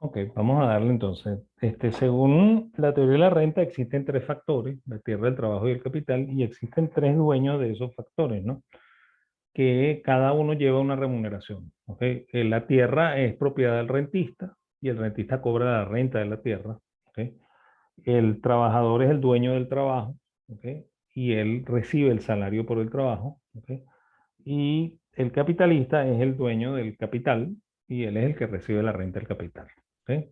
Ok, vamos a darle entonces. Según la teoría de la renta, existen tres factores, la tierra, el trabajo y el capital, y existen tres dueños de esos factores, ¿no? Que cada uno lleva una remuneración, ¿ok? La tierra es propiedad del rentista y el rentista cobra la renta de la tierra, ¿ok? El trabajador es el dueño del trabajo, ¿ok? Y él recibe el salario por el trabajo, ¿ok? Y el capitalista es el dueño del capital y él es el que recibe la renta del capital. ¿Ok?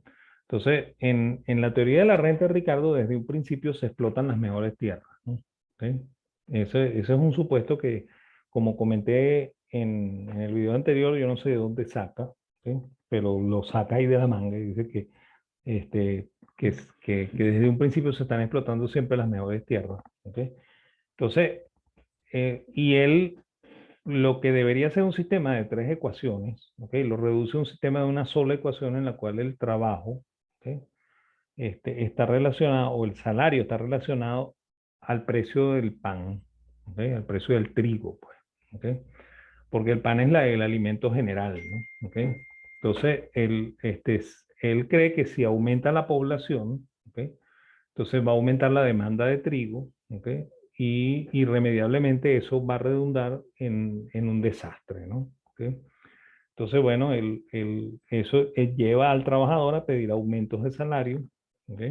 Entonces, en la teoría de la renta, Ricardo, desde un principio se explotan las mejores tierras, ¿no? ¿Ok? Ese es un supuesto que, como comenté en el video anterior, yo no sé de dónde saca, ¿ok? Pero lo saca ahí de la manga y dice este, que desde un principio se están explotando siempre las mejores tierras. ¿Ok? Entonces, y él lo que debería ser un sistema de tres ecuaciones, ¿ok? Lo reduce a un sistema de una sola ecuación en la cual el trabajo, ¿ok? Está relacionado, o el salario está relacionado al precio del pan, ¿ok? Al precio del trigo, pues, ¿ok? Porque el pan es el alimento general, ¿no? ¿Ok? Entonces, él cree que si aumenta la población, ¿ok? Entonces va a aumentar la demanda de trigo, ¿ok? Y irremediablemente eso va a redundar en un desastre, ¿no? ¿Ok? Entonces, bueno, eso lleva al trabajador a pedir aumentos de salario, ¿ok?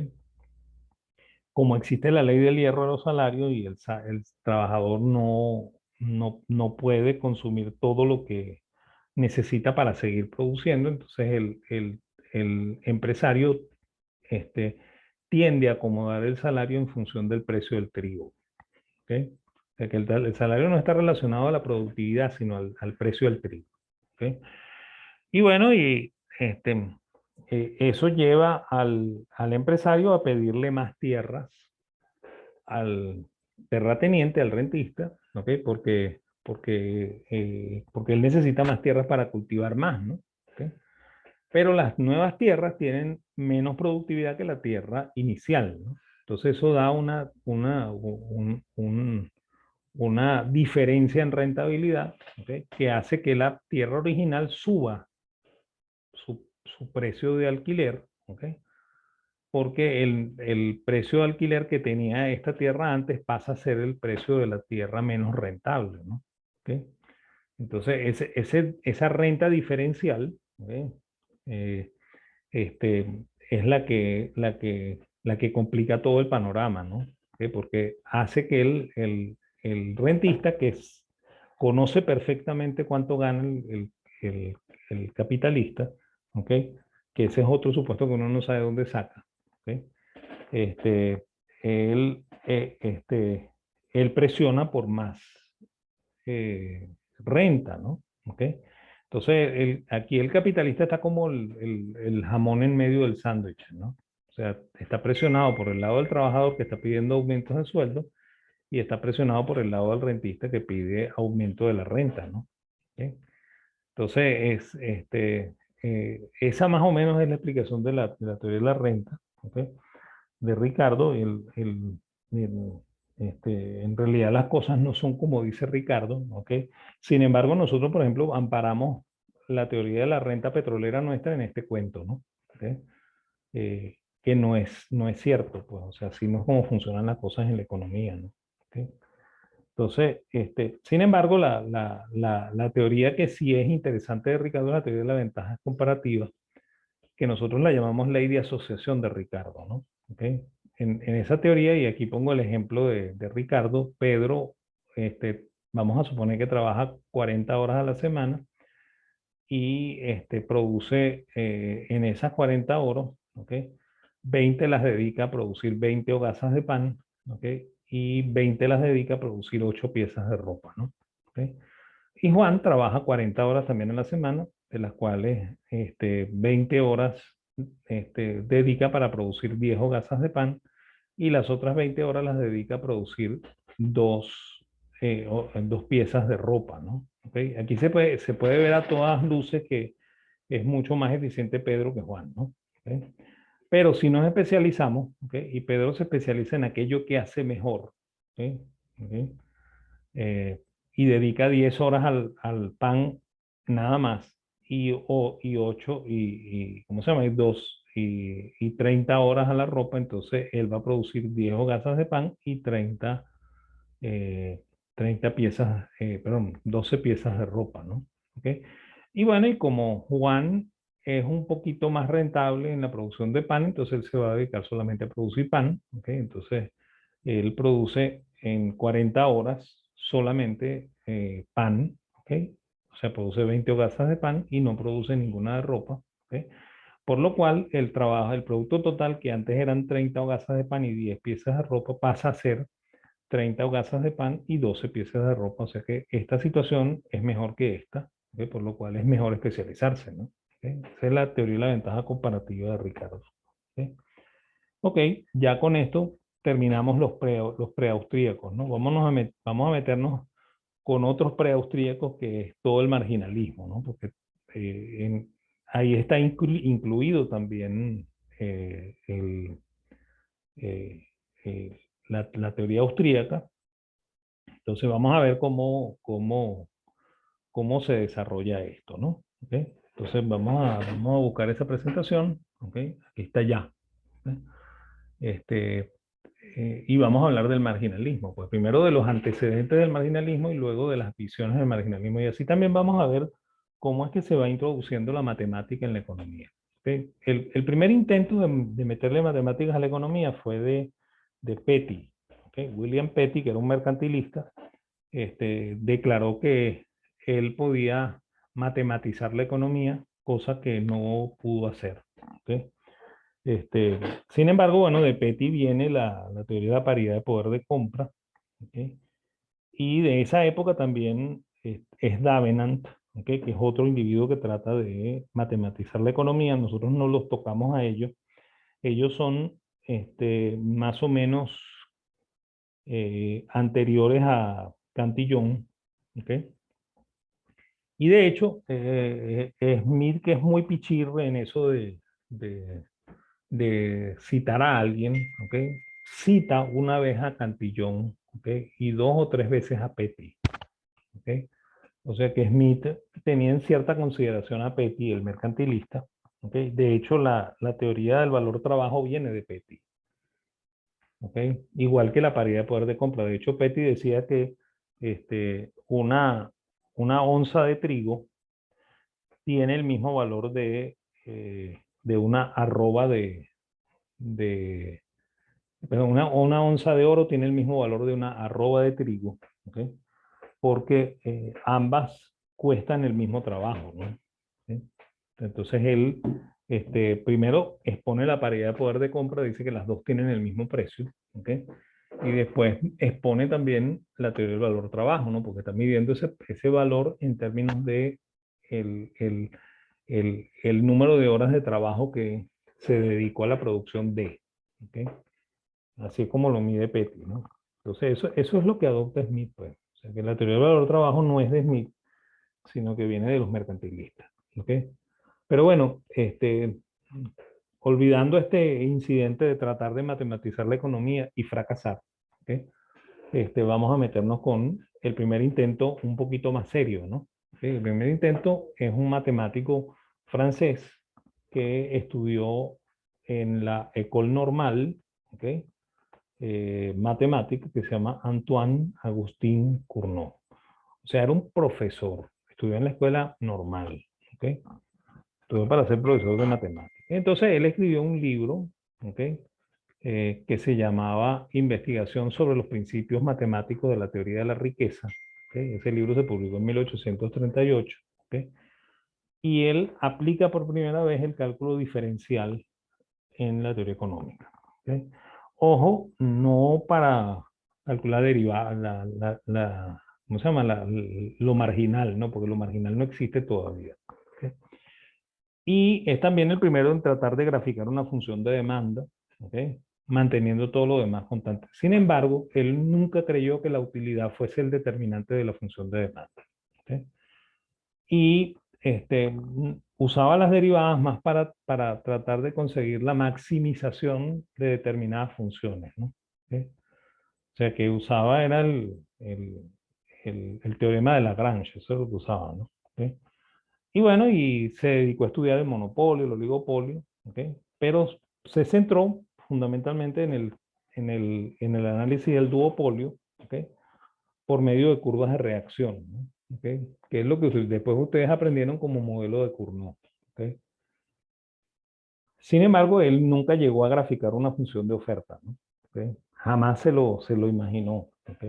Como existe la ley del hierro de los salarios y el trabajador no puede consumir todo lo que necesita para seguir produciendo, entonces el empresario este, tiende a acomodar el salario en función del precio del trigo. ¿Ok? O sea que el salario no está relacionado a la productividad, sino al precio del trigo. ¿Ok? Y bueno, eso lleva al empresario a pedirle más tierras al terrateniente, al rentista, ¿ok? Porque él necesita más tierras para cultivar más, ¿no? ¿Ok? Pero las nuevas tierras tienen menos productividad que la tierra inicial, ¿no? Entonces eso da una diferencia en rentabilidad, ¿okay? Que hace que la tierra original suba su precio de alquiler, ¿okay? Porque el precio de alquiler que tenía esta tierra antes pasa a ser el precio de la tierra menos rentable, ¿no? ¿Okay? Entonces esa renta diferencial, ¿okay? eh, es la que complica todo el panorama, ¿no? ¿Ok? Porque hace que el rentista conoce perfectamente cuánto gana el- el capitalista, ¿ok? Que ese es otro supuesto que uno no sabe dónde saca, ¿ok? Este, él, él presiona por más renta, ¿no? ¿Ok? Entonces, aquí el capitalista está como el jamón en medio del sándwich, ¿no? O sea, está presionado por el lado del trabajador que está pidiendo aumentos de sueldo y está presionado por el lado del rentista que pide aumento de la renta, ¿no? ¿Ok? Entonces, esa más o menos es la explicación de la teoría de la renta, ¿ok? De Ricardo. El- en realidad las cosas no son como dice Ricardo, ¿ok? Sin embargo, nosotros, por ejemplo, amparamos la teoría de la renta petrolera nuestra en este cuento, ¿no? ¿Ok? Que no es cierto, pues, o sea, así no es como funcionan las cosas en la economía, ¿no? ¿Ok? Entonces, sin embargo, la teoría que sí es interesante de Ricardo es la teoría de la ventaja comparativa, que nosotros la llamamos ley de asociación de Ricardo, ¿no? ¿Ok? En esa teoría, y aquí pongo el ejemplo de Ricardo, Pedro, vamos a suponer que trabaja 40 horas a la semana y produce en esas 40 horas, ¿ok? 20 las dedica a producir 20 hogazas de pan, ¿ok? Y 20 las dedica a producir 8 piezas de ropa, ¿no? ¿Ok? Y Juan trabaja 40 horas también en la semana, de las cuales 20 horas dedica para producir 10 hogazas de pan y las otras 20 horas las dedica a producir dos piezas de ropa, ¿no? ¿Okay? Aquí se puede ver a todas luces que es mucho más eficiente Pedro que Juan, ¿no? ¿Okay? Pero si nos especializamos, ¿okay? Y Pedro se especializa en aquello que hace mejor, ¿okay? ¿Okay? eh, y dedica 10 horas al pan nada más, y 8 ¿cómo se llama? Y 2 y 30 horas a la ropa, entonces él va a producir 10 hogazas de pan y 30 piezas, perdón, 12 piezas de ropa, ¿no? ¿Ok? Y bueno, y como Juan es un poquito más rentable en la producción de pan, entonces él se va a dedicar solamente a producir pan, ¿ok? Entonces él produce en 40 horas solamente pan, ¿ok? O sea, produce 20 hogazas de pan y no produce ninguna de ropa, ¿ok? Por lo cual el trabajo, el producto total que antes eran 30 hogazas de pan y 10 piezas de ropa pasa a ser 30 hogazas de pan y 12 piezas de ropa. O sea que esta situación es mejor que esta, ¿ok? Por lo cual es mejor especializarse, ¿no? ¿Ok? Esa es la teoría y la ventaja comparativa de Ricardo. ¿Ok? Ok, ya con esto terminamos los preaustríacos, ¿no? Vamos a meternos con otros preaustríacos que es todo el marginalismo, ¿no? Porque ahí está incluido también eh, eh, la teoría austríaca. Entonces vamos a ver cómo se desarrolla esto, ¿no? ¿Ok? Entonces vamos a buscar esa presentación, ¿ok? Aquí está ya. ¿Ok? Este, y vamos a hablar del marginalismo, pues primero de los antecedentes del marginalismo y luego de las visiones del marginalismo. Y así también vamos a ver cómo es que se va introduciendo la matemática en la economía. ¿Okay? El primer intento de meterle matemáticas a la economía fue de Petty. ¿Okay? William Petty, que era un mercantilista, declaró que él podía matematizar la economía, cosa que no pudo hacer. ¿Okay? Sin embargo, bueno, de Petty viene la teoría de la paridad de poder de compra, ¿ok? Y de esa época también es Davenant, ¿ok? Que es otro individuo que trata de matematizar la economía. Nosotros no los tocamos a ellos. Ellos son más o menos anteriores a Cantillon, ¿ok? Y de hecho, Smith, que es muy pichirre en eso de citar a alguien, ¿ok? Cita una vez a Cantillón, ¿ok? Y 2 o 3 veces a Petty, ¿ok? O sea que Smith tenía en cierta consideración a Petty, el mercantilista, ¿ok? De hecho, la teoría del valor trabajo viene de Petty, ¿ok? Igual que la paridad de poder de compra. De hecho, Petty decía que una onza de trigo tiene el mismo valor de una arroba de pero una onza de oro tiene el mismo valor de una arroba de trigo, ¿ok? Porque ambas cuestan el mismo trabajo, ¿no? ¿Sí? Entonces él primero expone la paridad de poder de compra, dice que las dos tienen el mismo precio, ¿ok? Y después expone también la teoría del valor trabajo, ¿no? Porque está midiendo ese valor en términos de el, el, el número de horas de trabajo que se dedicó a la producción de, ¿ok? Así es como lo mide Petty, ¿no? Entonces, eso es lo que adopta Smith, pues. O sea, que la teoría del valor del trabajo no es de Smith, sino que viene de los mercantilistas, ¿ok? Pero bueno, olvidando este incidente de tratar de matematizar la economía y fracasar, ¿ok? Vamos a meternos con el primer intento un poquito más serio, ¿no? ¿Ok? El primer intento es un matemático francés que estudió en la École Normale, ¿ok? Matemática que se llama Antoine Agustín Cournot. O sea, era un profesor, estudió en la escuela normal, ¿ok? Estudió para ser profesor de matemáticas. Entonces él escribió un libro, ¿ok? Que se llamaba Investigación sobre los principios matemáticos de la teoría de la riqueza. ¿Okay? Ese libro se publicó en 1838. ¿Okay? Y él aplica por primera vez el cálculo diferencial en la teoría económica. ¿Okay? Ojo, no para calcular derivadas, ¿cómo se llama? Lo marginal, ¿no? Porque lo marginal no existe todavía. ¿Okay? Y es también el primero en tratar de graficar una función de demanda, ¿okay? Manteniendo todo lo demás constante. Sin embargo, él nunca creyó que la utilidad fuese el determinante de la función de demanda. ¿Okay? Y usaba las derivadas más para tratar de conseguir la maximización de determinadas funciones, ¿no? ¿Okay? O sea, que usaba era el teorema de Lagrange, eso es lo que usaba, ¿no? ¿Okay? Y bueno, y se dedicó a estudiar el monopolio, el oligopolio, ¿ok? Pero se centró fundamentalmente en el análisis del duopolio, ¿ok? Por medio de curvas de reacción, ¿no? ¿Ok? Que es lo que después ustedes aprendieron como modelo de Cournot, ¿ok? Sin embargo, él nunca llegó a graficar una función de oferta, ¿no? ¿Ok? Jamás se lo imaginó, ¿ok?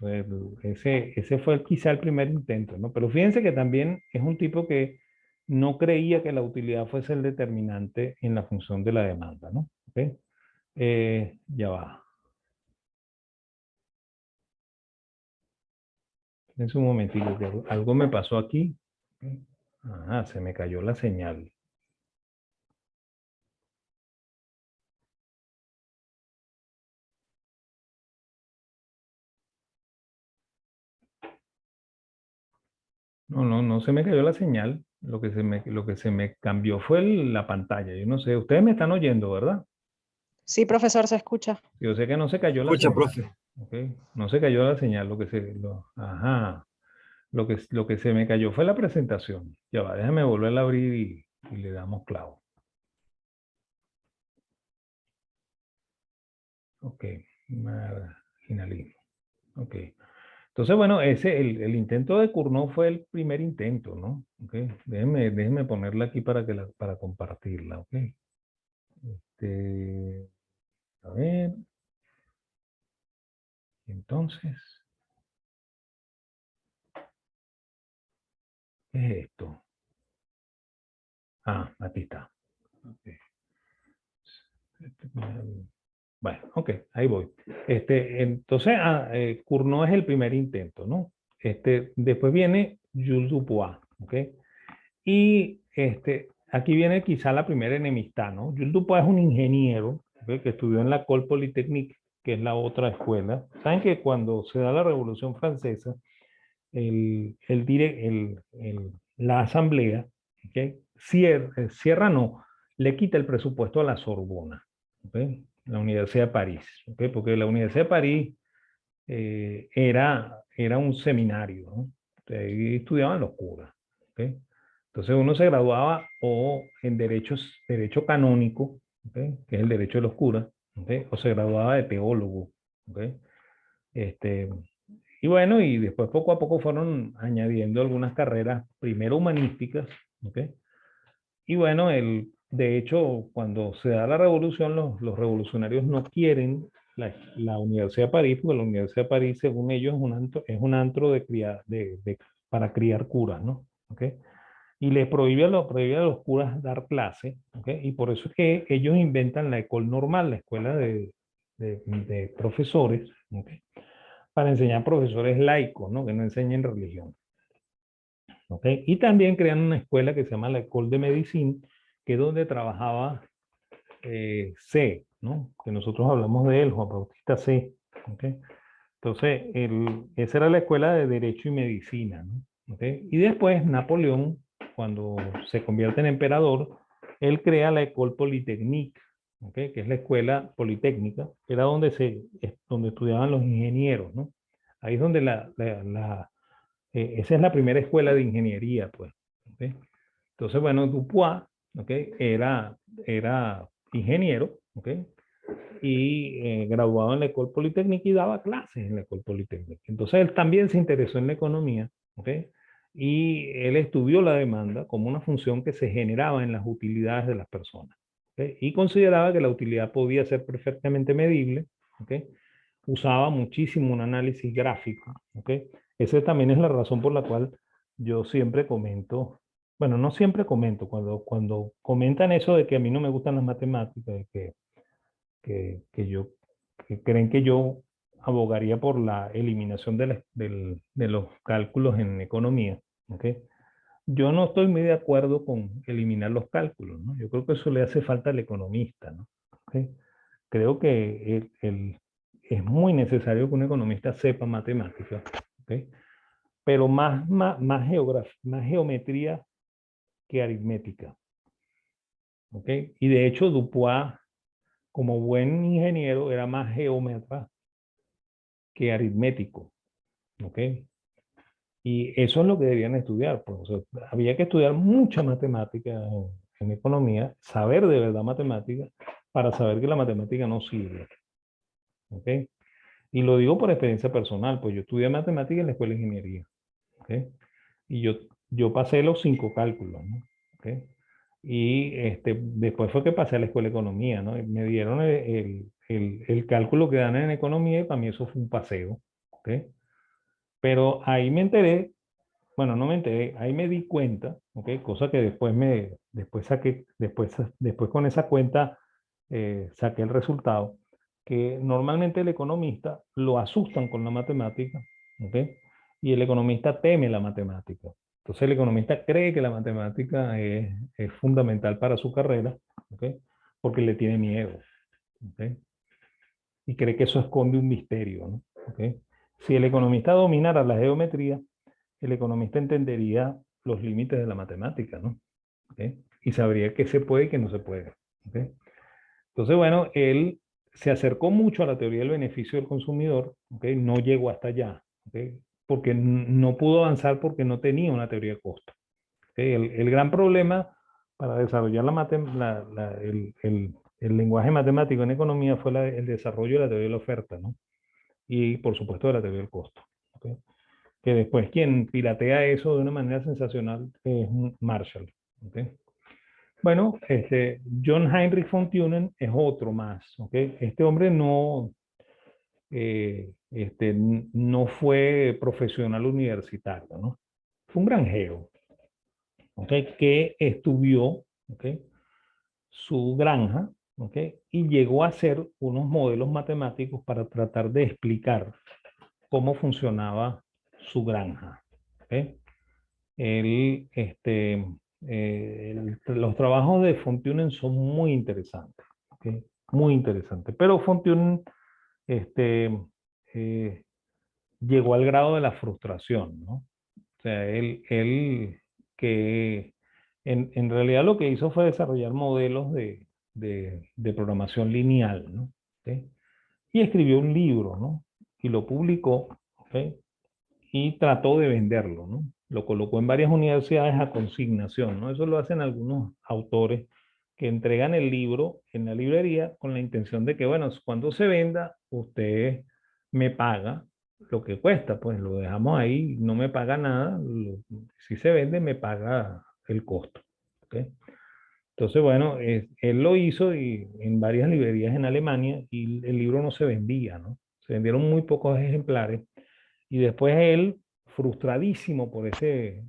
Entonces, ese fue quizá el primer intento, ¿no? Pero fíjense que también es un tipo que no creía que la utilidad fuese el determinante en la función de la demanda, ¿no? ¿Ok? Ya va. En un momentito, que algo me pasó aquí. Ajá, se me cayó la señal. No, no, no se me cayó la señal. Lo que se me cambió fue la pantalla. Yo no sé, ustedes me están oyendo, ¿verdad? Sí, profesor, se escucha. Yo sé que no se cayó la Escucha, señal. profe. ¿Ok? No se cayó la señal. Ajá. Lo que se me cayó fue la presentación. Ya va, déjame volverla a abrir y le damos clavo. Ok. Marginalismo. Ok. Entonces, bueno, el intento de Cournot fue el primer intento, ¿no? Ok. Déjenme ponerla aquí para compartirla, ¿ok? A ver, entonces, ¿qué es esto? Ah, aquí está. Ok. Bueno, ok, ahí voy. Entonces, Cournot es el primer intento, ¿no? Después viene Jules Dupois, ¿ok? Y aquí viene quizá la primera enemistad, ¿no? Jules Dupois es un ingeniero, ¿ok? Que estudió en la École Polytechnique, que es la otra escuela. Saben que cuando se da la Revolución Francesa, la asamblea, ¿ok? Cierra no, le quita el presupuesto a la Sorbona, ¿ok? La Universidad de París, ¿ok? Porque la Universidad de París era un seminario, ¿no? Ahí estudiaban los curas, ¿ok? Entonces uno se graduaba o en derecho canónico, ¿ok? Que es el derecho de los curas, ¿ok? O se graduaba de teólogo, ¿ok? Este, y bueno, y después poco a poco fueron añadiendo algunas carreras, primero humanísticas, ¿ok? Y bueno, de hecho, cuando se da la revolución, los revolucionarios no quieren la Universidad de París, porque la Universidad de París, según ellos, es un antro para criar curas, ¿no? ¿Ok? Y les prohíbe a los curas dar clase, ¿ok? Y por eso es que ellos inventan la École Normale, la escuela de profesores, ¿ok? Para enseñar profesores laicos, ¿no? Que no enseñen religión. ¿Ok? Y también crean una escuela que se llama la École de Medicine, que es donde trabajaba C, ¿no? Que nosotros hablamos de él, Juan Bautista C. ¿Ok? Entonces, esa era la escuela de Derecho y Medicina, ¿no? ¿Ok? Y después Napoleón, cuando se convierte en emperador, él crea la École Polytechnique, ¿ok? Que es la escuela politécnica, que era donde estudiaban los ingenieros, ¿no? Ahí es donde esa es la primera escuela de ingeniería, pues. ¿Ok? Entonces, bueno, Dupois, ¿ok? Era ingeniero, ¿ok? Y graduado en la École Polytechnique y daba clases en la École Polytechnique. Entonces, él también se interesó en la economía, ¿ok? Y él estudió la demanda como una función que se generaba en las utilidades de las personas, ¿ok? Y consideraba que la utilidad podía ser perfectamente medible, ¿ok? Usaba muchísimo un análisis gráfico, ¿ok? Esa también es la razón por la cual yo siempre comento, bueno, no siempre comento, cuando comentan eso de que a mí no me gustan las matemáticas, que creen que yo abogaría por la eliminación de los cálculos en economía, ¿ok? Yo no estoy muy de acuerdo con eliminar los cálculos, ¿no? Yo creo que eso le hace falta al economista, ¿no? ¿Ok? Creo que es muy necesario que un economista sepa matemáticas, ¿ok? Pero más geometría que aritmética, ¿ok? Y de hecho, Dupois, como buen ingeniero, era más geómetra que aritmético, ¿ok? Y eso es lo que debían estudiar. Pues, o sea, había que estudiar mucha matemática en economía, saber de verdad matemática, para saber que la matemática no sirve. ¿Ok? Y lo digo por experiencia personal, pues yo estudié matemática en la escuela de ingeniería. ¿Ok? Y yo pasé los 5 cálculos, ¿no? ¿Ok? Y después fue que pasé a la escuela de economía, ¿no? Y me dieron el cálculo que dan en economía y para mí eso fue un paseo. ¿Ok? Pero ahí me enteré, bueno, no me enteré, ahí me di cuenta, ¿ok? Cosa que después saqué, después con esa cuenta saqué el resultado, que normalmente el economista lo asustan con la matemática, ¿ok? Y el economista teme la matemática. Entonces el economista cree que la matemática es fundamental para su carrera, ¿ok? Porque le tiene miedo, ¿ok? Y cree que eso esconde un misterio, ¿no? ¿Ok? Si el economista dominara la geometría, el economista entendería los límites de la matemática, ¿no? ¿Ok? Y sabría qué se puede y qué no se puede. ¿Ok? Entonces, bueno, él se acercó mucho a la teoría del beneficio del consumidor, ¿ok? No llegó hasta allá, ¿ok? Porque no pudo avanzar porque no tenía una teoría de costo. ¿Ok? El gran problema para desarrollar el lenguaje matemático en economía fue el desarrollo de la teoría de la oferta, ¿no? Y por supuesto de la teoría del costo. ¿Ok? Que después quien piratea eso de una manera sensacional es Marshall. ¿Okay? Bueno, John Heinrich von Thunen es otro más. ¿Okay? Este hombre no fue profesional universitario, ¿no? Fue un granjero, ¿okay? Que estudió, ¿okay? Su granja, ¿okay? Y llegó a hacer unos modelos matemáticos para tratar de explicar cómo funcionaba su granja. ¿Okay? Él, los trabajos de Fontunen son muy interesantes, ¿ok? Muy interesantes. Pero Fontunen este, eh, llegó al grado de la frustración, ¿no? O sea, él que en realidad lo que hizo fue desarrollar modelos de programación lineal, ¿no? ¿Ok? Y escribió un libro, ¿no? Y lo publicó, ¿ok? Y trató de venderlo, ¿no? Lo colocó en varias universidades a consignación, ¿no? Eso lo hacen algunos autores que entregan el libro en la librería con la intención de que, bueno, cuando se venda, usted me paga lo que cuesta, pues lo dejamos ahí, no me paga nada, si se vende, me paga el costo. ¿Okay? Entonces, bueno, él lo hizo en varias librerías en Alemania y el libro no se vendía, ¿no? Se vendieron muy pocos ejemplares y después él, frustradísimo por ese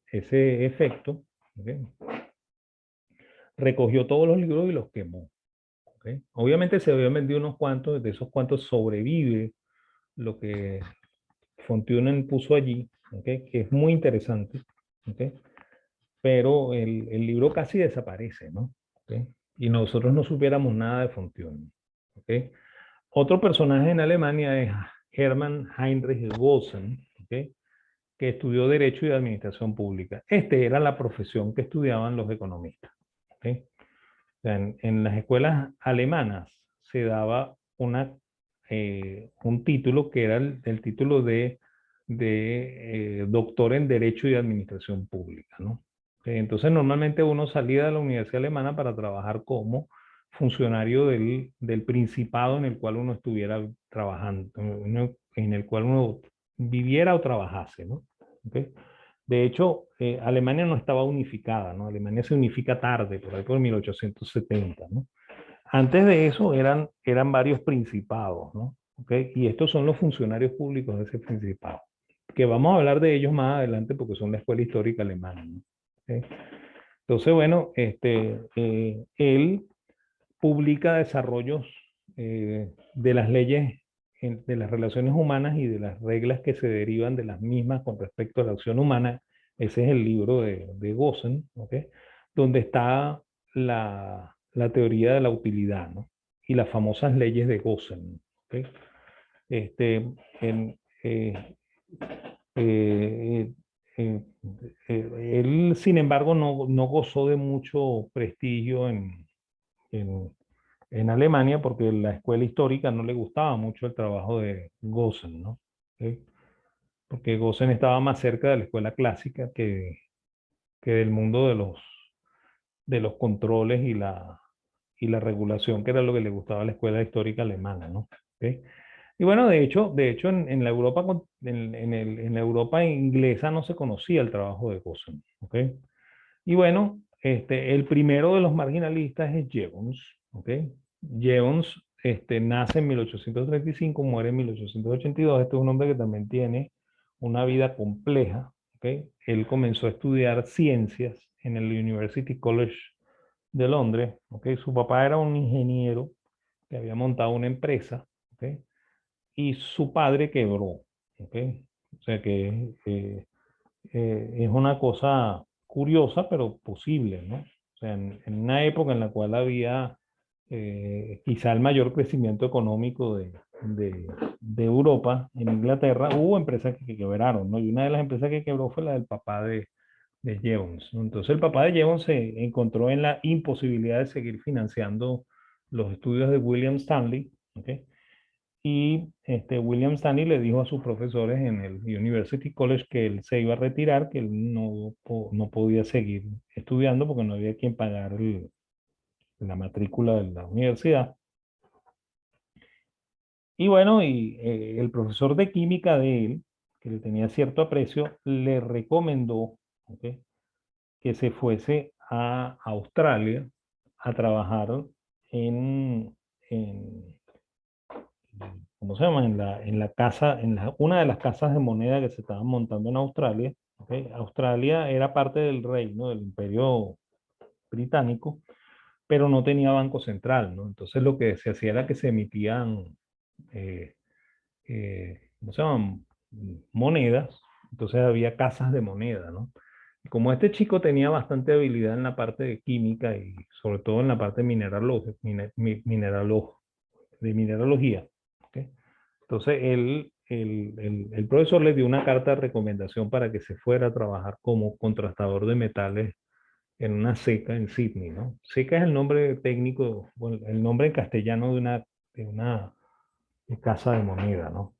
efecto, ¿okay? Recogió todos los libros y los quemó. ¿Okay? Obviamente se habían vendido unos cuantos, de esos cuantos sobrevive lo que Fontunen puso allí, ¿okay? Que es muy interesante, ¿okay? Pero el libro casi desaparece, ¿no? ¿Okay? Y nosotros no supiéramos nada de Fontunen. ¿Okay? Otro personaje en Alemania es Hermann Heinrich Gossen, ¿okay? Que estudió Derecho y Administración Pública. Era la profesión que estudiaban los economistas. ¿Okay? O sea, en las escuelas alemanas se daba un título que era el título de doctor en Derecho y Administración Pública, ¿no? Entonces, normalmente uno salía de la universidad alemana para trabajar como funcionario del principado en el cual uno estuviera trabajando, en el cual uno viviera o trabajase, ¿no? ¿Okay? De hecho, Alemania no estaba unificada, ¿no? Alemania se unifica tarde, por ahí por 1870, ¿no? Antes de eso eran varios principados, ¿no? ¿Okay? Y estos son los funcionarios públicos de ese principado, que vamos a hablar de ellos más adelante porque son la escuela histórica alemana, ¿no? ¿Okay? Entonces, bueno, él publica desarrollos de las leyes de las relaciones humanas y de las reglas que se derivan de las mismas con respecto a la acción humana. Ese es el libro de Gossen, ¿okay? Donde está la teoría de la utilidad, ¿no? Y las famosas leyes de Gossen. ¿Okay? Este, en, eh, eh, eh, él, sin embargo, no gozó de mucho prestigio en, en Alemania porque la escuela histórica no le gustaba mucho el trabajo de Gossen, ¿no? ¿Okay? porque Gossen estaba más cerca de la escuela clásica que del mundo de los controles y la regulación, que era lo que le gustaba a la escuela histórica alemana, ¿no? ¿Ok? Y bueno, de hecho en la Europa, en la Europa inglesa no se conocía el trabajo de Gossen, ¿ok? Y bueno, el primero de los marginalistas es Jevons, ¿ok? Jevons nace en 1835, muere en 1882. Este es un hombre que también tiene una vida compleja, ¿ok? Él comenzó a estudiar ciencias en el University College de Londres, ¿ok? Su papá era un ingeniero que había montado una empresa, ¿ok? Y su padre quebró, ¿ok? O sea que es una cosa curiosa, pero posible, ¿no? O sea, en una época en la cual había quizá el mayor crecimiento económico de Europa, en Inglaterra, hubo empresas que quebraron, ¿no? Y una de las empresas que quebró fue la del papá de Jevons, ¿no? Entonces el papá de Jevons se encontró en la imposibilidad de seguir financiando los estudios de William Stanley, ¿ok? Y William Stanley le dijo a sus profesores en el University College que él se iba a retirar, que él no podía seguir estudiando porque no había quien pagar la matrícula de la universidad. Y bueno, el profesor de química de él, que le tenía cierto aprecio, le recomendó, ¿ok?, que se fuese a Australia a trabajar en, en ¿cómo se llama? En la casa, una de las casas de moneda que se estaban montando en Australia. ¿Ok? Australia era parte del reino, del imperio británico, pero no tenía banco central, ¿no? Entonces lo que se hacía era que se emitían, eh, ¿cómo se llaman? Monedas. Entonces había casas de moneda, ¿no? Y como este chico tenía bastante habilidad en la parte de química y sobre todo en la parte de de mineralogía, ¿ok? Entonces, el profesor le dio una carta de recomendación para que se fuera a trabajar como contrastador de metales en una seca en Sydney, ¿no? Seca es el nombre técnico, bueno, el nombre en castellano de una casa de moneda, ¿no?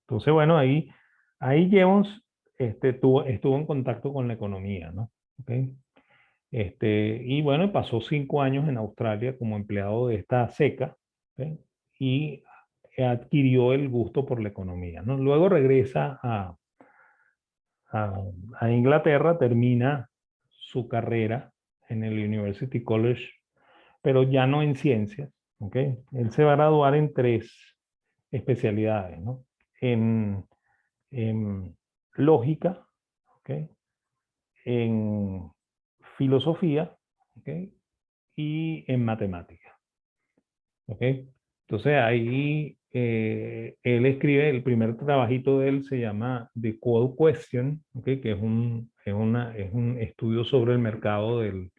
Entonces, bueno, ahí Jevons estuvo en contacto con la economía, ¿no? ¿Ok? Y bueno, pasó 5 años en Australia como empleado de esta seca, ¿ok? Y adquirió el gusto por la economía, ¿no? Luego regresa a, a Inglaterra, termina su carrera en el University College, pero ya no en ciencias, ¿ok? Él se va a graduar en 3 especialidades, ¿no? En, en lógica, ¿ok? En filosofía, ¿ok? Y en matemática, ¿ok? Entonces ahí él escribe, el primer trabajito de él se llama The Coal Question, ¿ok? Que es un estudio sobre el mercado del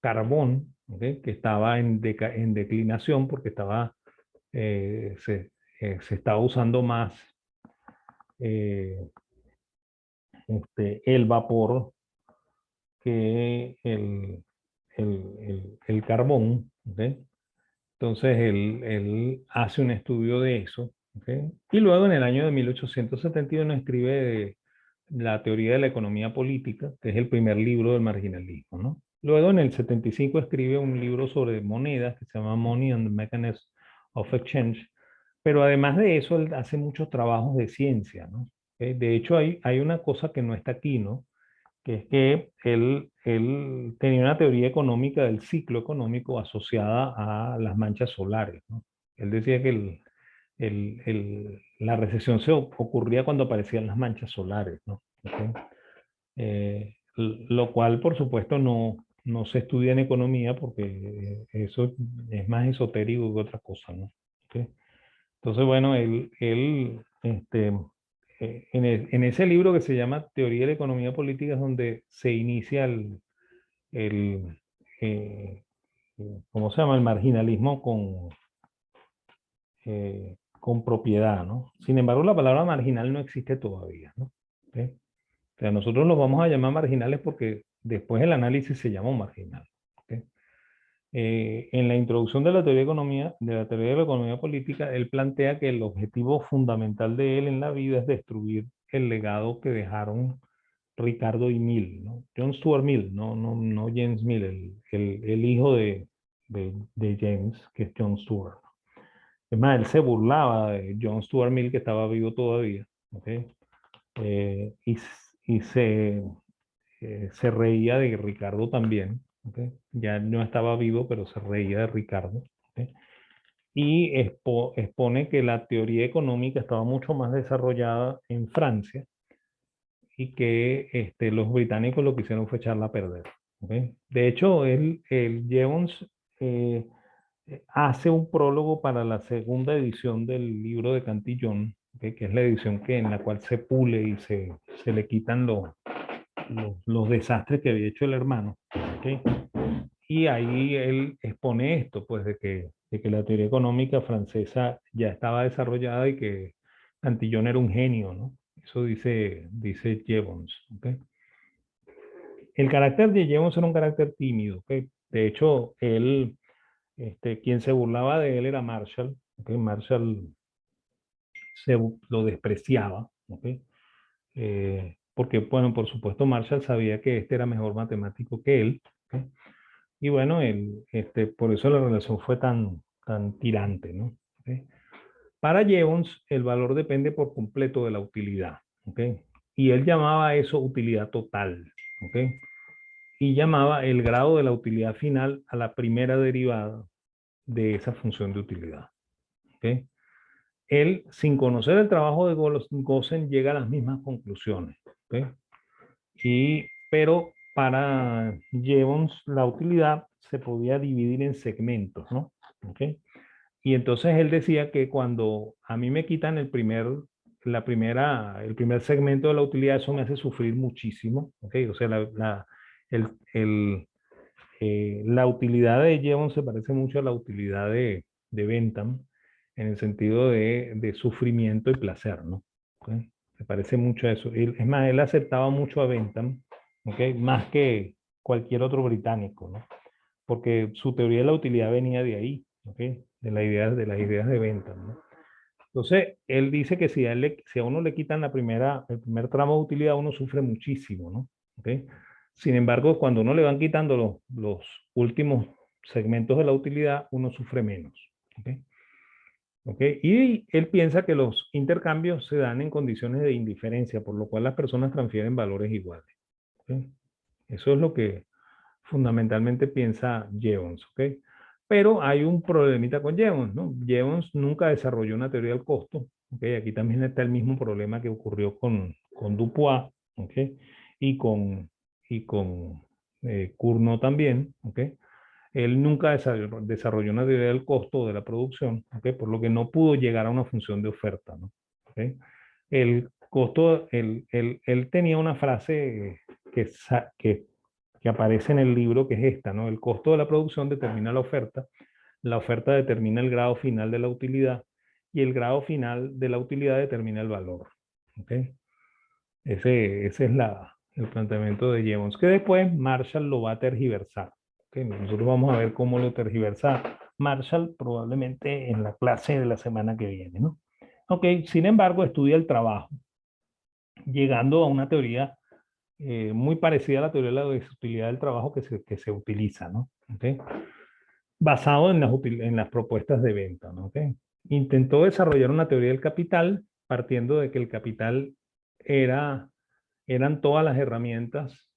carbón, ¿ok? Que estaba en declinación porque eh, se, se estaba usando más eh, el vapor que el carbón, ¿ok? Entonces él hace un estudio de eso, ¿ok? Y luego en el año de 1871 escribe la teoría de la economía política, que es el primer libro del marginalismo, ¿no? Luego en el 75 escribe un libro sobre monedas que se llama Money and the Mechanism of Exchange, pero además de eso él hace muchos trabajos de ciencia, ¿no? De hecho hay una cosa que no está aquí, ¿no? Que es que él tenía una teoría económica del ciclo económico asociada a las manchas solares, ¿no? Él decía que la recesión ocurría cuando aparecían las manchas solares, ¿no? ¿Ok? Lo cual, por supuesto, no se estudia en economía porque eso es más esotérico que otra cosa, ¿no? ¿Ok? Entonces, bueno, en ese libro que se llama Teoría de la Economía Política es donde se inicia el eh, ¿cómo se llama? El marginalismo con propiedad, ¿no? Sin embargo, la palabra marginal no existe todavía, ¿no? ¿Ok? O sea, nosotros los vamos a llamar marginales porque después el análisis se llama marginal. ¿Ok? En la introducción de la teoría de economía, de la teoría de la economía política, él plantea que el objetivo fundamental de él en la vida es destruir el legado que dejaron Ricardo y Mill, ¿no? John Stuart Mill, no James Mill, el hijo de James, que es John Stuart. Es más, él se burlaba de John Stuart Mill, que estaba vivo todavía, ¿ok? Y se reía de Ricardo también, ¿ok? Ya no estaba vivo, pero se reía de Ricardo, ¿ok? Y expone que la teoría económica estaba mucho más desarrollada en Francia y que los británicos lo que hicieron fue echarla a perder, ¿ok? De hecho, el Jevons eh, hace un prólogo para la segunda edición del libro de Cantillon, ¿ok? Que es la edición en la cual se pule y se le quitan los desastres que había hecho el hermano, ¿ok? Y ahí él expone esto, pues de que la teoría económica francesa ya estaba desarrollada y que Cantillon era un genio, ¿no? Eso dice Jevons, ¿ok? El carácter de Jevons era un carácter tímido, ¿ok? De hecho, quien se burlaba de él era Marshall, ¿ok? Marshall lo despreciaba, ¿ok? Porque, bueno, por supuesto, Marshall sabía que este era mejor matemático que él, ¿ok? Y bueno, por eso la relación fue tan tirante, ¿no? ¿Ok? Para Jevons, el valor depende por completo de la utilidad, ¿ok? Y él llamaba a eso utilidad total, ¿ok? Y llamaba el grado de la utilidad final a la primera derivada de esa función de utilidad, ¿ok? Él, sin conocer el trabajo de Gosen, llega a las mismas conclusiones, ¿ok? Pero para Jevons, la utilidad se podía dividir en segmentos, ¿no? ¿Ok? Y entonces él decía que cuando a mí me quitan el primer segmento de la utilidad, eso me hace sufrir muchísimo, ¿ok? O sea, el, el, la utilidad de Jevons se parece mucho a la utilidad de Bentham en el sentido de sufrimiento y placer, ¿no? ¿Ok? Se parece mucho a eso. Es más, él aceptaba mucho a Bentham, ¿ok? Más que cualquier otro británico, ¿no? Porque su teoría de la utilidad venía de ahí, ¿ok? De las ideas de Bentham, ¿no? Entonces, él dice que si a uno le quitan el primer tramo de utilidad, uno sufre muchísimo, ¿no? ¿Ok? Sin embargo, cuando uno le van quitando los últimos segmentos de la utilidad, uno sufre menos, ¿ok? ¿Ok? Y él piensa que los intercambios se dan en condiciones de indiferencia, por lo cual las personas transfieren valores iguales, ¿ok? Eso es lo que fundamentalmente piensa Jevons, ¿ok? Pero hay un problemita con Jevons, ¿no? Jevons nunca desarrolló una teoría del costo, ¿ok? Aquí también está el mismo problema que ocurrió con Dupuis, ¿ok? Y con Cournot también, ¿ok? Él nunca desarrolló una teoría del costo de la producción, ¿ok? Por lo que no pudo llegar a una función de oferta, ¿no? ¿Ok? El costo, él tenía una frase que aparece en el libro, que es esta, ¿no? El costo de la producción determina la oferta determina el grado final de la utilidad y el grado final de la utilidad determina el valor. ¿Ok? Ese es el planteamiento de Jevons, que después Marshall lo va a tergiversar. ¿Ok? Nosotros vamos a ver cómo lo tergiversa Marshall probablemente en la clase de la semana que viene, ¿no? Ok, sin embargo, estudia el trabajo, llegando a una teoría muy parecida a la teoría de la desutilidad del trabajo que se utiliza, ¿no? ¿Okay? Basado en las propuestas de venta, ¿no? ¿Okay? Intentó desarrollar una teoría del capital partiendo de que el capital eran todas las herramientas,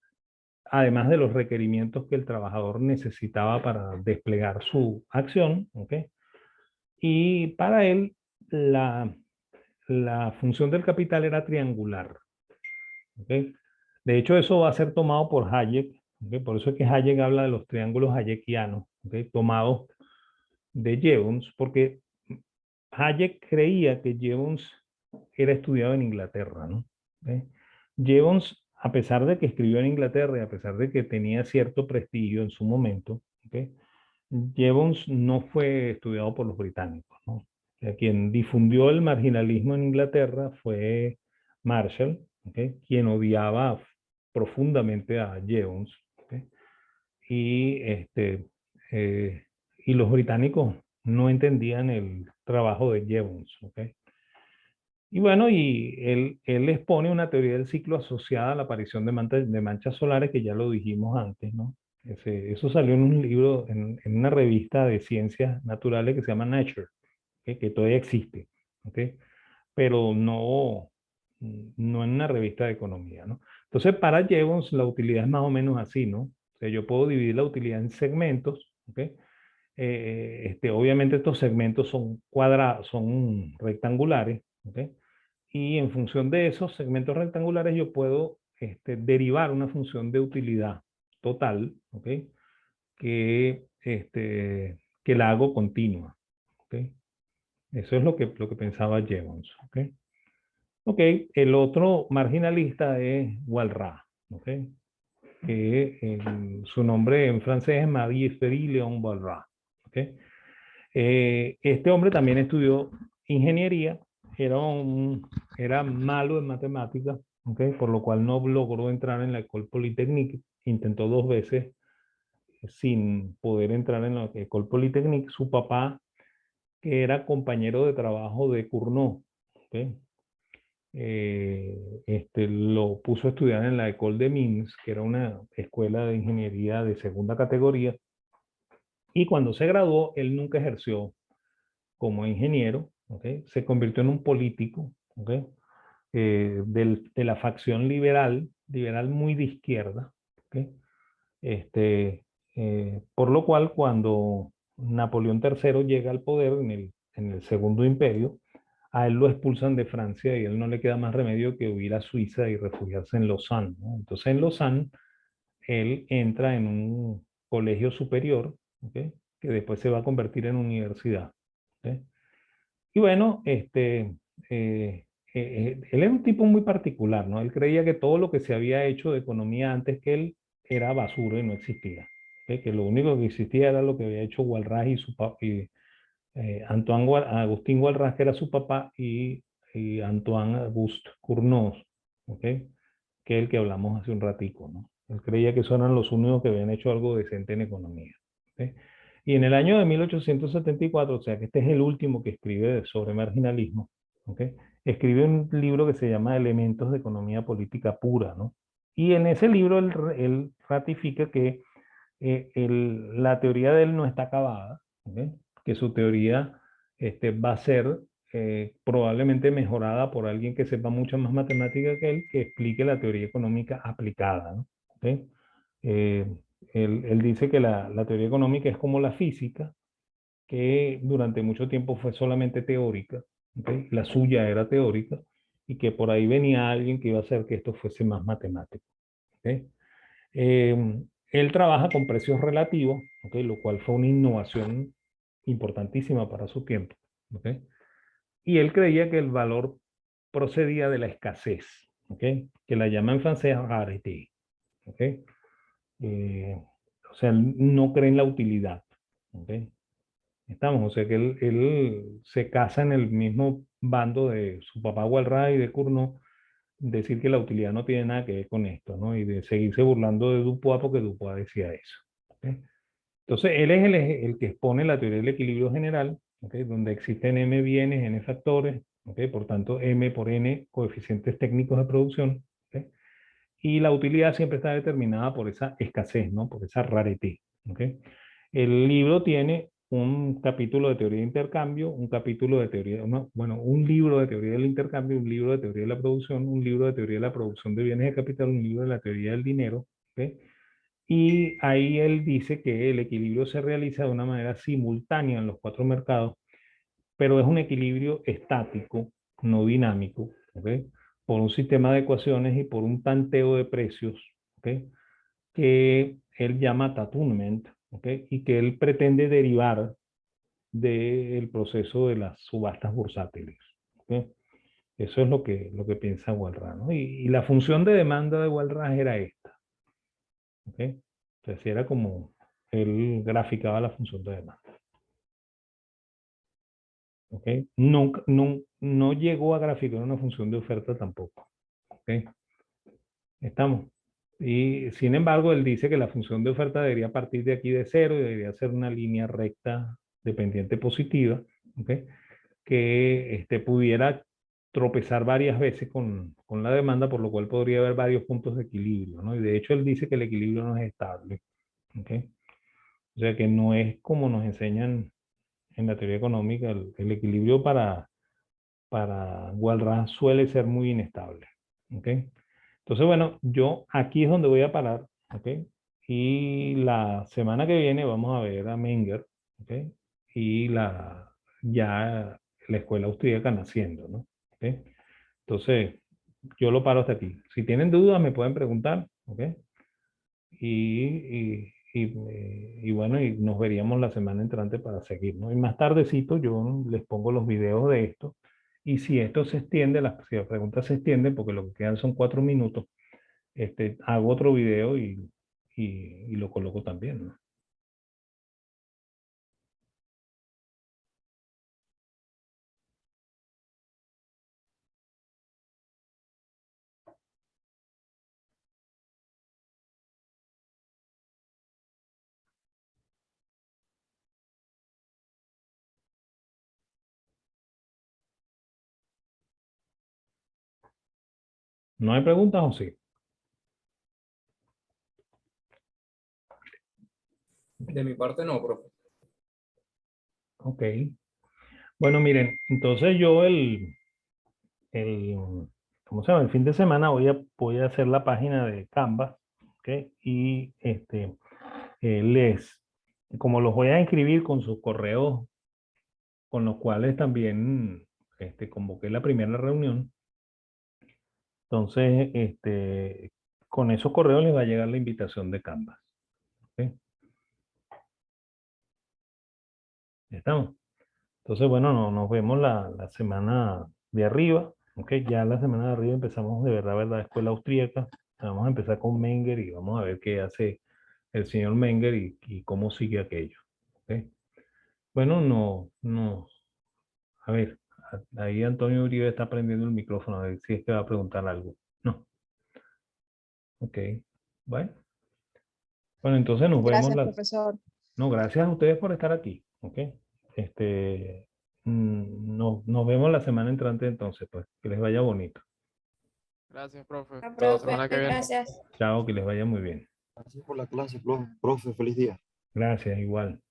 además de los requerimientos que el trabajador necesitaba para desplegar su acción, ¿okay? Y para él la función del capital era triangular, ¿okay? De hecho, eso va a ser tomado por Hayek, ¿okay? Por eso es que Hayek habla de los triángulos hayekianos, ¿okay? Tomados de Jevons, porque Hayek creía que Jevons era estudiado en Inglaterra, ¿no? ¿Okay? Jevons, a pesar de que escribió en Inglaterra y a pesar de que tenía cierto prestigio en su momento, ¿okay? Jevons no fue estudiado por los británicos, ¿no? O sea, quien difundió el marginalismo en Inglaterra fue Marshall, ¿okay? Quien odiaba profundamente a Jevons, ¿okay? Y, eh, y los británicos no entendían el trabajo de Jevons, ¿okay? Y bueno, él expone una teoría del ciclo asociada a la aparición de manchas solares, que ya lo dijimos antes, ¿no? Eso salió en un libro, en una revista de ciencias naturales que se llama Nature, ¿ok? Que todavía existe, ¿ok? Pero no en una revista de economía, ¿no? Entonces, para Jevons la utilidad es más o menos así, ¿no? O sea, yo puedo dividir la utilidad en segmentos, ¿ok? Obviamente estos segmentos son cuadrados, son rectangulares, ¿ok? Y en función de esos segmentos rectangulares yo puedo derivar una función de utilidad total, ¿ok? Que la hago continua, ¿ok? Eso es lo que pensaba Jevons, ¿ok? Ok, el otro marginalista es Walras, ¿ok? Su nombre en francés es Marie-Thierry Léon Walras, ¿ok? Este hombre también estudió ingeniería, era, era malo en matemáticas, ¿okay? Por lo cual no logró entrar en la École Polytechnique, intentó 2 veces sin poder entrar en la École Polytechnique. Su papá, que era compañero de trabajo de Cournot, ¿okay? Lo puso a estudiar en la École de Mines, que era una escuela de ingeniería de segunda categoría, y cuando se graduó, él nunca ejerció como ingeniero, ¿okay? Se convirtió en un político, ¿okay? De la facción liberal muy de izquierda, ¿okay? Por lo cual cuando Napoleón III llega al poder en el Segundo Imperio, a él lo expulsan de Francia y a él no le queda más remedio que huir a Suiza y refugiarse en Lausanne, ¿no? Entonces en Lausanne él entra en un colegio superior, ¿okay? Que después se va a convertir en universidad, ¿okay? Y bueno, él era un tipo muy particular, ¿no? Él creía que todo lo que se había hecho de economía antes que él era basura y no existía. ¿Ok? Que lo único que existía era lo que había hecho Walras y su papá, Agustín Walras, que era su papá, y Antoine Auguste Cournot, ¿ok? Que es el que hablamos hace un ratico, ¿no? Él creía que esos eran los únicos que habían hecho algo decente en economía. ¿Ok? Y en el año de 1874, o sea que este es el último que escribe sobre marginalismo, ¿ok? Escribe un libro que se llama Elementos de Economía Política Pura, ¿no? Y en ese libro él ratifica que la teoría de él no está acabada, ¿ok? Que su teoría va a ser probablemente mejorada por alguien que sepa mucho más matemática que él, que explique la teoría económica aplicada, ¿no? ¿Ok? Eh, él dice que la teoría económica es como la física, que durante mucho tiempo fue solamente teórica, ¿okay? La suya era teórica, y que por ahí venía alguien que iba a hacer que esto fuese más matemático, ¿okay? Él trabaja con precios relativos, ¿okay? Lo cual fue una innovación importantísima para su tiempo, ¿okay? Y él creía que el valor procedía de la escasez, ¿okay? Que la llama en francés rareté, ¿okay? Eh, o sea, él no cree en la utilidad, ¿okay? Estamos, o sea que él se casa en el mismo bando de su papá Walras y de Cournot, decir que la utilidad no tiene nada que ver con esto, ¿no? Y de seguirse burlando de Dupuis porque Dupuis decía eso, ¿ok? Entonces, él es el que expone la teoría del equilibrio general, ¿ok? Donde existen m bienes, n factores, ¿ok? Por tanto, m por n coeficientes técnicos de producción, ¿ok? Y la utilidad siempre está determinada por esa escasez, ¿no? Por esa rareté, ¿ok? El libro tiene un capítulo de teoría de intercambio, un capítulo de teoría, bueno, un libro de teoría del intercambio, un libro de teoría de la producción, un libro de teoría de la producción de bienes de capital, un libro de la teoría del dinero, ¿ok? Y ahí él dice que el equilibrio se realiza de una manera simultánea en los 4 mercados, pero es un equilibrio estático, no dinámico, ¿ok? Por un sistema de ecuaciones y por un tanteo de precios, ¿ok? Que él llama tâtonnement, ¿ok? Y que él pretende derivar del proceso de las subastas bursátiles, ¿ok? Eso es lo que piensa Walras, ¿no? Y la función de demanda de Walras era esta, ¿ok? Entonces era como él graficaba la función de demanda, ¿ok? Nunca, no llegó a graficar una función de oferta tampoco, ¿ok? Estamos. Y sin embargo, él dice que la función de oferta debería partir de aquí de cero y debería ser una línea recta dependiente positiva, ¿ok? Que pudiera tropezar varias veces con la demanda, por lo cual podría haber varios puntos de equilibrio, ¿no? Y de hecho él dice que el equilibrio no es estable, ¿ok? O sea que no es como nos enseñan en la teoría económica, el equilibrio para Walras suele ser muy inestable, ¿ok? Entonces, bueno, yo aquí es donde voy a parar, ¿ok? Y la semana que viene vamos a ver a Menger, ¿ok? Y ya la escuela austríaca naciendo, ¿no? ¿Ok? Entonces, yo lo paro hasta aquí. Si tienen dudas, me pueden preguntar, ¿ok? Y bueno, y nos veríamos la semana entrante para seguir, ¿no? Y más tardecito yo les pongo los videos de esto. Y si esto se extiende, si la pregunta se extiende, porque lo que quedan son 4 minutos, hago otro video y lo coloco también, ¿no? ¿No hay preguntas o sí? De mi parte no, profe. Ok. Bueno, miren, entonces yo el, ¿cómo se llama? El fin de semana voy a hacer la página de Canva, ¿ok? Y como los voy a inscribir con sus correos, con los cuales también convoqué la primera reunión, entonces, con esos correos les va a llegar la invitación de Canva, ¿ok? ¿Ya estamos? Entonces, bueno, nos vemos la semana de arriba, ¿ok? Ya la semana de arriba empezamos de verdad, escuela austríaca. Vamos a empezar con Menger y vamos a ver qué hace el señor Menger y cómo sigue aquello, ¿ok? Bueno, a ver, ahí Antonio Uribe está prendiendo el micrófono, a ver si es que va a preguntar algo. No, ok, bueno. Bueno, entonces nos vemos Gracias, profesor. No, gracias a ustedes por estar aquí, ¿ok? Nos vemos la semana entrante entonces, pues, que les vaya bonito. Gracias, profe. Ah, Hasta la profe, semana que viene. gracias. Chao, que les vaya muy bien. Gracias por la clase, profe. Feliz día. Gracias, igual.